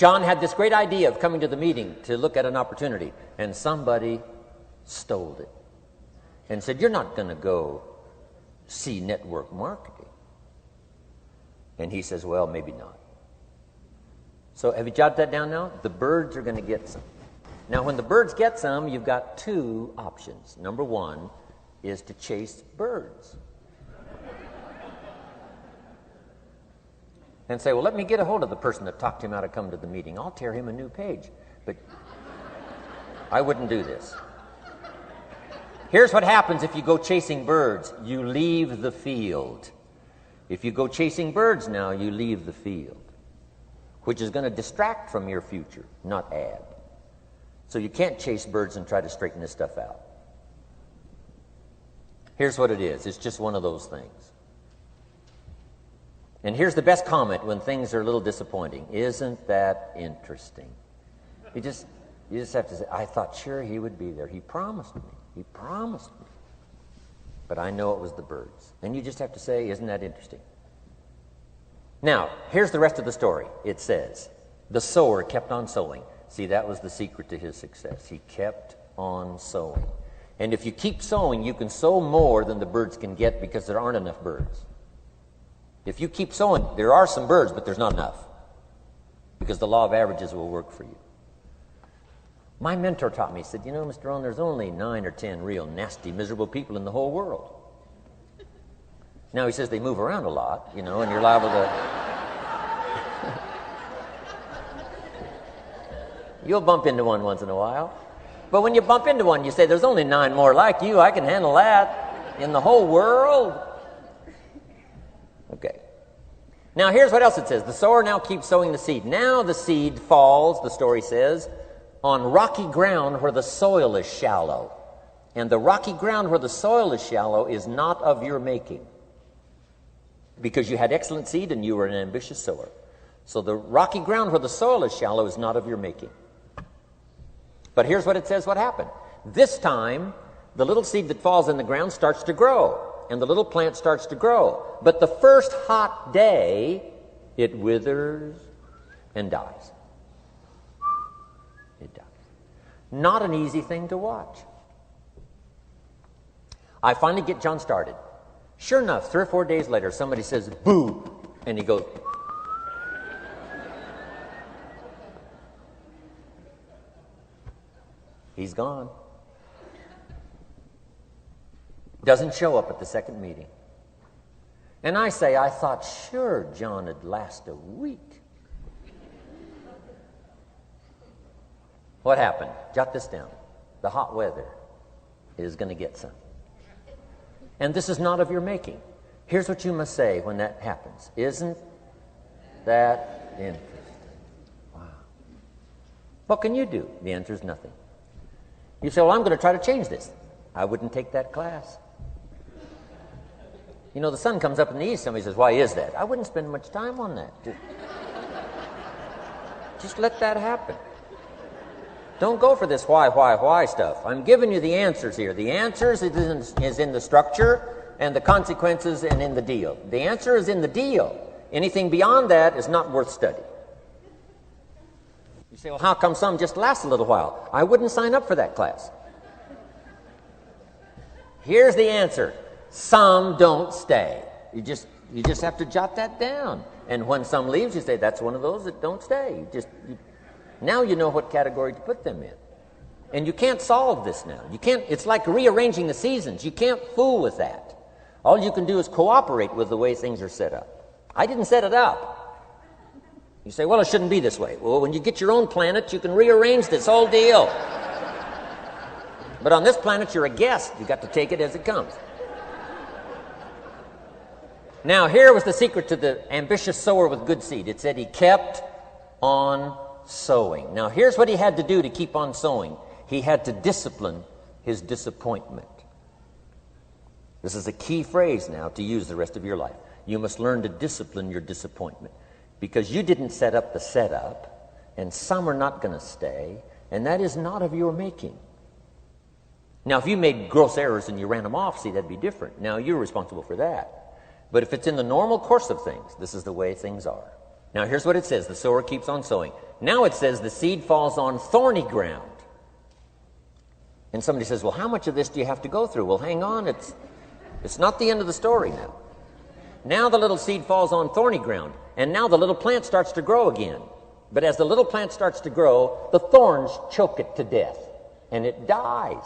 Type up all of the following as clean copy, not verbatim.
John had this great idea of coming to the meeting to look at an opportunity, and somebody stole it and said, "You're not going to go see network marketing." And he says, "Well, maybe not." So have you jotted that down now? The birds are going to get some. Now, when the birds get some, you've got two options. Number one is to chase birds. And say, "Well, let me get a hold of the person that talked him out of coming to the meeting. I'll tear him a new page." But I wouldn't do this. Here's what happens if you go chasing birds. You leave the field. If you go chasing birds now, you leave the field, which is going to distract from your future, not add. So you can't chase birds and try to straighten this stuff out. Here's what it is. It's just one of those things. And here's the best comment when things are a little disappointing. "Isn't that interesting?" You just have to say, "I thought sure he would be there. He promised me. He promised me. But I know it was the birds." And you just have to say, "Isn't that interesting?" Now, here's the rest of the story. It says, the sower kept on sowing. See, that was the secret to his success. He kept on sowing. And if you keep sowing, you can sow more than the birds can get because there aren't enough birds. If you keep sowing, there are some birds, but there's not enough, because the law of averages will work for you. My mentor taught me, he said, "You know, Mr. Rohn, there's only 9 or 10 real nasty, miserable people in the whole world." Now, he says they move around a lot, and you're liable to... You'll bump into one once in a while. But when you bump into one, you say, "There's only 9 more like you. I can handle that in the whole world." Okay. Now, here's what else it says. The sower now keeps sowing the seed. Now the seed falls, the story says, on rocky ground where the soil is shallow. And the rocky ground where the soil is shallow is not of your making, because you had excellent seed and you were an ambitious sower. So the rocky ground where the soil is shallow is not of your making. But here's what it says what happened. This time, the little seed that falls in the ground starts to grow, and the little plant starts to grow. But the first hot day, it withers and dies. It dies. Not an easy thing to watch. I finally get John started. Sure enough, 3 or 4 days later, somebody says, "Boo!" And he goes, he's gone. Doesn't show up at the second meeting. And I say, "I thought sure John would last a week." What happened? Jot this down. The hot weather is going to get some. And this is not of your making. Here's what you must say when that happens. "Isn't that interesting?" Wow. What can you do? The answer is nothing. You say, "Well, I'm going to try to change this." I wouldn't take that class. The sun comes up in the east. Somebody says, "Why is that?" I wouldn't spend much time on that. Just let that happen. Don't go for this why stuff. I'm giving you the answers here. The answers is in the structure and the consequences and in the deal. The answer is in the deal. Anything beyond that is not worth study. You say, "Well, how come some just last a little while?" I wouldn't sign up for that class. Here's the answer. Some don't stay. You just have to jot that down. And when some leaves, you say, "That's one of those that don't stay." Now you know what category to put them in. And you can't solve this now. It's like rearranging the seasons. You can't fool with that. All you can do is cooperate with the way things are set up. I didn't set it up. You say, "Well, it shouldn't be this way." Well, when you get your own planet, you can rearrange this whole deal. But on this planet, you're a guest. You've got to take it as it comes. Now, here was the secret to the ambitious sower with good seed. It said he kept on sowing. Now, here's what he had to do to keep on sowing. He had to discipline his disappointment. This is a key phrase now to use the rest of your life. You must learn to discipline your disappointment, because you didn't set up the setup, and some are not going to stay, and that is not of your making. Now, if you made gross errors and you ran them off, see, that'd be different. Now, you're responsible for that. But if it's in the normal course of things, this is the way things are. Now here's what it says. The sower keeps on sowing. Now it says the seed falls on thorny ground. And somebody says, well, how much of this do you have to go through? Well, hang on. It's not the end of the story now. Now the little seed falls on thorny ground. And now the little plant starts to grow again. But as the little plant starts to grow, the thorns choke it to death. And it dies.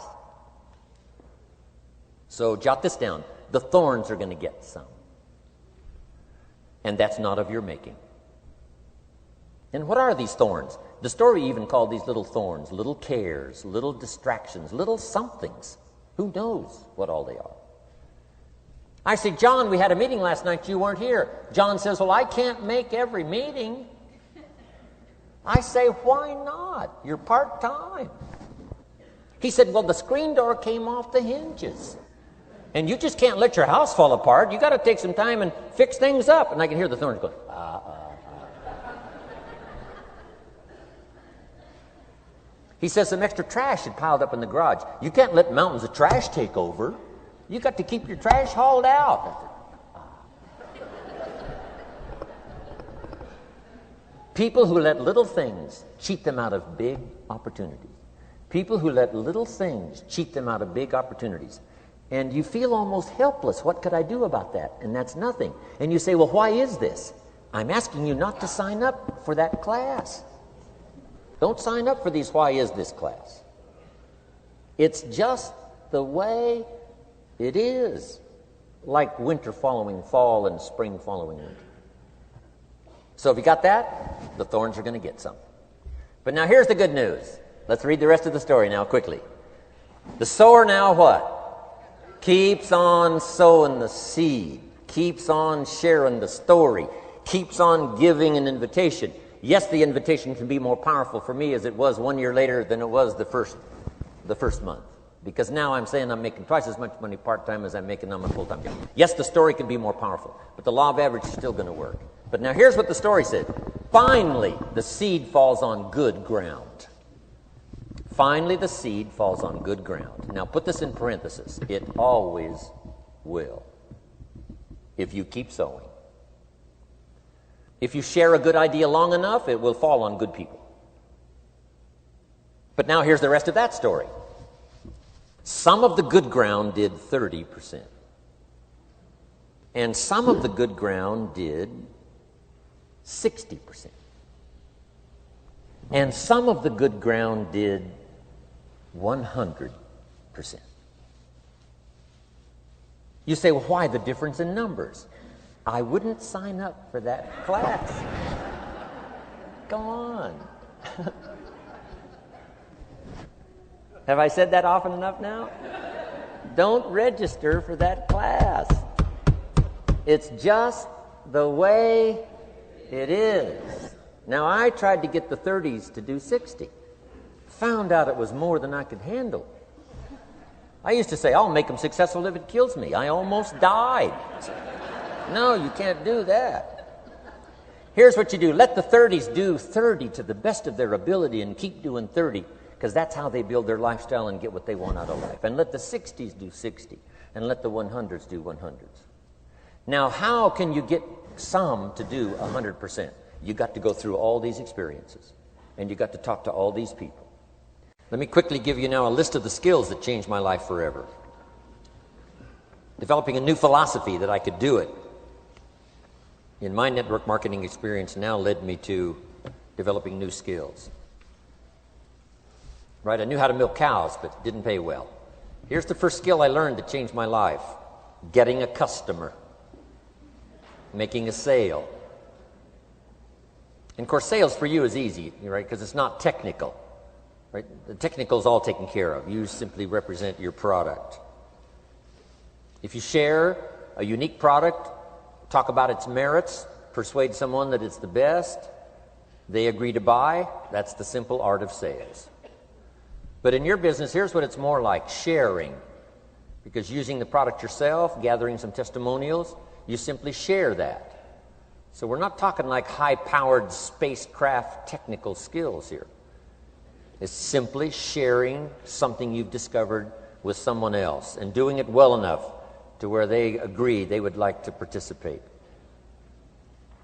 So jot this down. The thorns are going to get some. And that's not of your making. And what are these thorns? The story even called these little thorns, little cares, little distractions, little somethings. Who knows what all they are? I say, John, we had a meeting last night. You weren't here. John says, well, I can't make every meeting. I say, why not? You're part-time. He said, well, the screen door came off the hinges. And you just can't let your house fall apart. You got to take some time and fix things up. And I can hear the thorns going, He says some extra trash had piled up in the garage. You can't let mountains of trash take over. You got to keep your trash hauled out. People who let little things cheat them out of big opportunities. People who let little things cheat them out of big opportunities. And you feel almost helpless. What could I do about that? And that's nothing. And you say, well, why is this? I'm asking you not to sign up for that class. Don't sign up for these why is this class. It's just the way it is. Like winter following fall and spring following winter. So if you got that, the thorns are going to get some. But now here's the good news. Let's read the rest of the story now quickly. The sower now what? Keeps on sowing the seed. Keeps on sharing the story. Keeps on giving an invitation. Yes, the invitation can be more powerful for me as it was 1 year later than it was the first month. Because now I'm saying I'm making twice as much money part-time as I'm making on my full-time job. Yes, the story can be more powerful, but the law of average is still going to work. But now here's what the story said. Finally, the seed falls on good ground. Finally, the seed falls on good ground. Now put this in parentheses. It always will. If you keep sowing. If you share a good idea long enough, it will fall on good people. But now here's the rest of that story. Some of the good ground did 30%. And some of the good ground did 60%. And some of the good ground did 100%. You say, well, why the difference in numbers? I wouldn't sign up for that class. Go on. Have I said that often enough now? Don't register for that class. It's just the way it is. Now, I tried to get the 30s to do 60. Found out it was more than I could handle. I used to say, I'll make them successful if it kills me. I almost died. No, you can't do that. Here's what you do. Let the 30s do 30 to the best of their ability and keep doing 30, because that's how they build their lifestyle and get what they want out of life. And let the 60s do 60, and let the 100s do 100s. Now, how can you get some to do 100%? You got to go through all these experiences, and you got to talk to all these people. Let me quickly give you now a list of the skills that changed my life forever. Developing a new philosophy that I could do it in my network marketing experience now led me to developing new skills. Right, I knew how to milk cows, but didn't pay well. Here's the first skill I learned that changed my life. Getting a customer. Making a sale. And of course, sales for you is easy, right, because it's not technical. Right? The technical is all taken care of. You simply represent your product. If you share a unique product, talk about its merits, persuade someone that it's the best, they agree to buy, that's the simple art of sales. But in your business, here's what it's more like, sharing. Because using the product yourself, gathering some testimonials, you simply share that. So we're not talking like high-powered spacecraft technical skills here. It's simply sharing something you've discovered with someone else and doing it well enough to where they agree they would like to participate.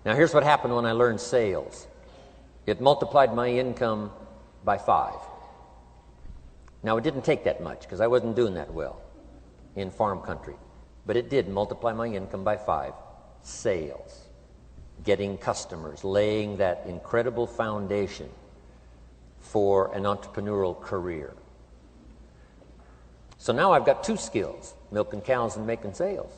Now, here's what happened when I learned sales. It multiplied my income by 5. Now, it didn't take that much because I wasn't doing that well in farm country. But it did multiply my income by 5. Sales. Getting customers. Laying that incredible foundation for an entrepreneurial career. So now I've got 2 skills, milking cows and making sales.